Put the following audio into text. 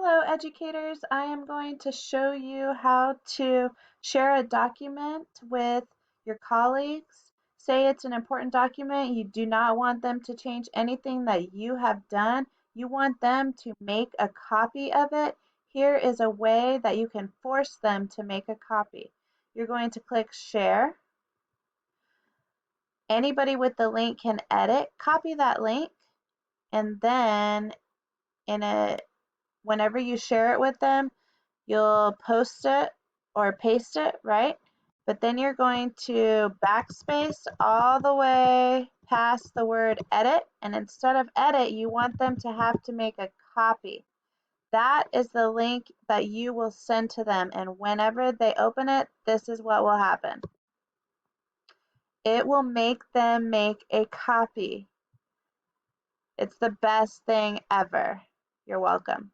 Hello, educators. I am going to show you how to share a document with your colleagues. Say it's an important document. You do not want them to change anything that you have done. You want them to make a copy of it. Here is a way that you can force them to make a copy. You're going to click Share. Anybody with the link can edit. Copy that link, and then whenever you share it with them, you'll post it or paste it, right? But then you're going to backspace all the way past the word edit, and instead of edit, you want them to have to make a copy. That is the link that you will send to them, and whenever they open it, this is what will happen. It will make them make a copy. It's the best thing ever. You're welcome.